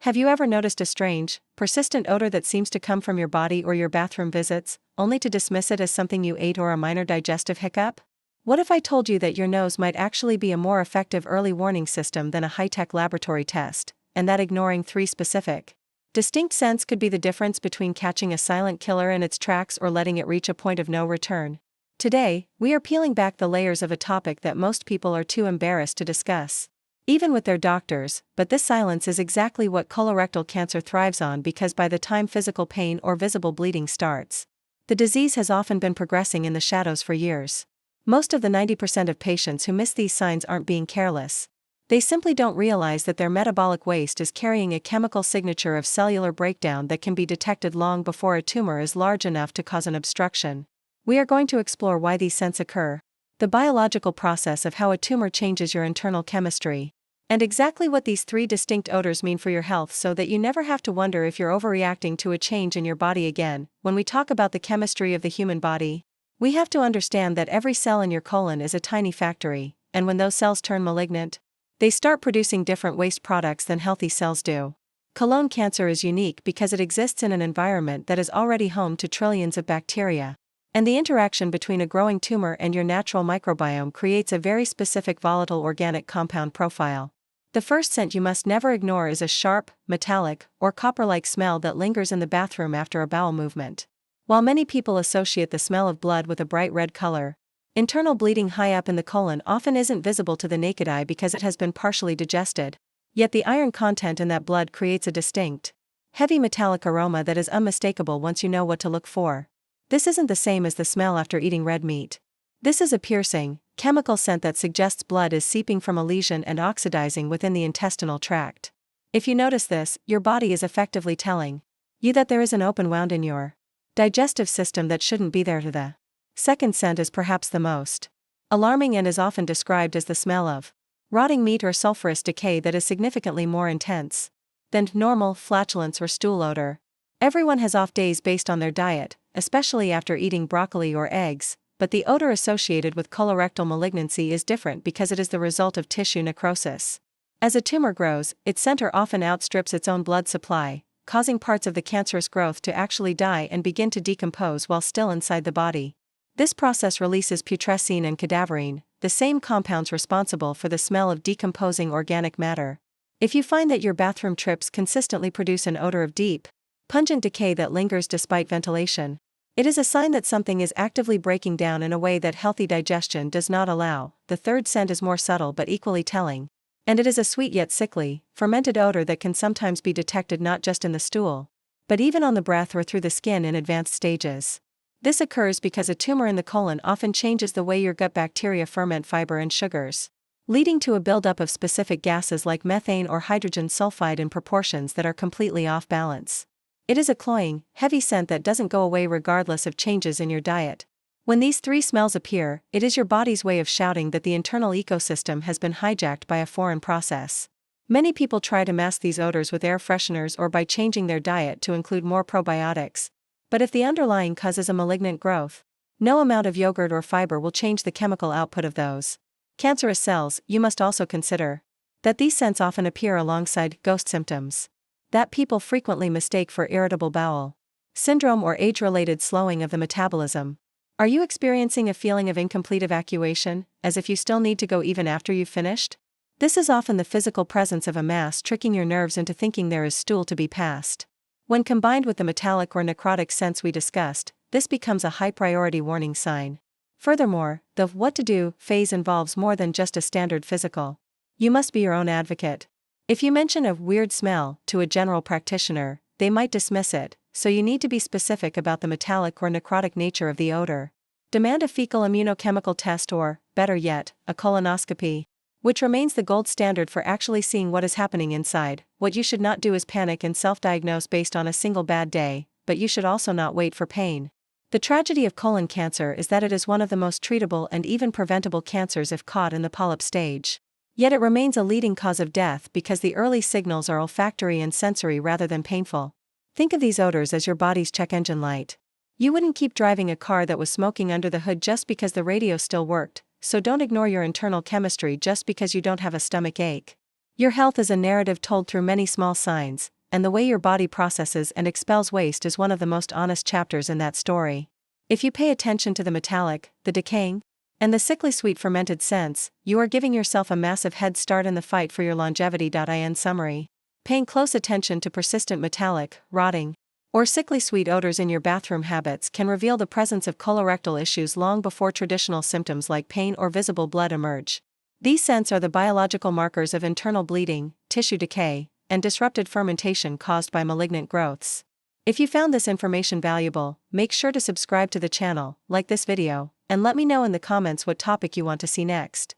Have you ever noticed a strange, persistent odor that seems to come from your body or your bathroom visits, only to dismiss it as something you ate or a minor digestive hiccup? What if I told you that your nose might actually be a more effective early warning system than a high-tech laboratory test, and that ignoring 3 specific, distinct scents could be the difference between catching a silent killer in its tracks or letting it reach a point of no return? Today, we are peeling back the layers of a topic that most people are too embarrassed to discuss, even with their doctors, but this silence is exactly what colorectal cancer thrives on, because by the time physical pain or visible bleeding starts, the disease has often been progressing in the shadows for years. Most of the 90% of patients who miss these signs aren't being careless. They simply don't realize that their metabolic waste is carrying a chemical signature of cellular breakdown that can be detected long before a tumor is large enough to cause an obstruction. We are going to explore why these scents occur, the biological process of how a tumor changes your internal chemistry, and exactly what these 3 distinct odors mean for your health, so that you never have to wonder if you're overreacting to a change in your body again. When we talk about the chemistry of the human body, we have to understand that every cell in your colon is a tiny factory, and when those cells turn malignant, they start producing different waste products than healthy cells do. Colon cancer is unique because it exists in an environment that is already home to trillions of bacteria, and the interaction between a growing tumor and your natural microbiome creates a very specific volatile organic compound profile. The first scent you must never ignore is a sharp, metallic, or copper-like smell that lingers in the bathroom after a bowel movement. While many people associate the smell of blood with a bright red color, internal bleeding high up in the colon often isn't visible to the naked eye because it has been partially digested. Yet the iron content in that blood creates a distinct, heavy metallic aroma that is unmistakable once you know what to look for. This isn't the same as the smell after eating red meat. This is a piercing, chemical scent that suggests blood is seeping from a lesion and oxidizing within the intestinal tract. If you notice this, your body is effectively telling you that there is an open wound in your digestive system that shouldn't be there. The second scent is perhaps the most alarming and is often described as the smell of rotting meat or sulfurous decay that is significantly more intense than normal flatulence or stool odor. Everyone has off days based on their diet, especially after eating broccoli or eggs, but the odor associated with colorectal malignancy is different because it is the result of tissue necrosis. As a tumor grows, its center often outstrips its own blood supply, causing parts of the cancerous growth to actually die and begin to decompose while still inside the body. This process releases putrescine and cadaverine, the same compounds responsible for the smell of decomposing organic matter. If you find that your bathroom trips consistently produce an odor of deep, pungent decay that lingers despite ventilation, it is a sign that something is actively breaking down in a way that healthy digestion does not allow. The third scent is more subtle but equally telling, and it is a sweet yet sickly, fermented odor that can sometimes be detected not just in the stool, but even on the breath or through the skin in advanced stages. This occurs because a tumor in the colon often changes the way your gut bacteria ferment fiber and sugars, leading to a buildup of specific gases like methane or hydrogen sulfide in proportions that are completely off balance. It is a cloying, heavy scent that doesn't go away regardless of changes in your diet. When these 3 smells appear, it is your body's way of shouting that the internal ecosystem has been hijacked by a foreign process. Many people try to mask these odors with air fresheners or by changing their diet to include more probiotics. But if the underlying cause is a malignant growth, no amount of yogurt or fiber will change the chemical output of those cancerous cells. You must also consider that these scents often appear alongside ghost symptoms that people frequently mistake for irritable bowel syndrome or age-related slowing of the metabolism. Are you experiencing a feeling of incomplete evacuation, as if you still need to go even after you've finished? This is often the physical presence of a mass tricking your nerves into thinking there is stool to be passed. When combined with the metallic or necrotic scents we discussed, this becomes a high-priority warning sign. Furthermore, the what to do phase involves more than just a standard physical. You must be your own advocate. If you mention a weird smell to a general practitioner, they might dismiss it, so you need to be specific about the metallic or necrotic nature of the odor. Demand a fecal immunochemical test or, better yet, a colonoscopy, which remains the gold standard for actually seeing what is happening inside. What you should not do is panic and self-diagnose based on a single bad day, but you should also not wait for pain. The tragedy of colon cancer is that it is one of the most treatable and even preventable cancers if caught in the polyp stage. Yet it remains a leading cause of death because the early signals are olfactory and sensory rather than painful. Think of these odors as your body's check engine light. You wouldn't keep driving a car that was smoking under the hood just because the radio still worked, so don't ignore your internal chemistry just because you don't have a stomach ache. Your health is a narrative told through many small signs, and the way your body processes and expels waste is one of the most honest chapters in that story. If you pay attention to the metallic, the decaying, and the sickly sweet fermented scents, you are giving yourself a massive head start in the fight for your longevity. In summary, paying close attention to persistent metallic, rotting, or sickly sweet odors in your bathroom habits can reveal the presence of colorectal issues long before traditional symptoms like pain or visible blood emerge. These scents are the biological markers of internal bleeding, tissue decay, and disrupted fermentation caused by malignant growths. If you found this information valuable, make sure to subscribe to the channel, like this video, and let me know in the comments what topic you want to see next.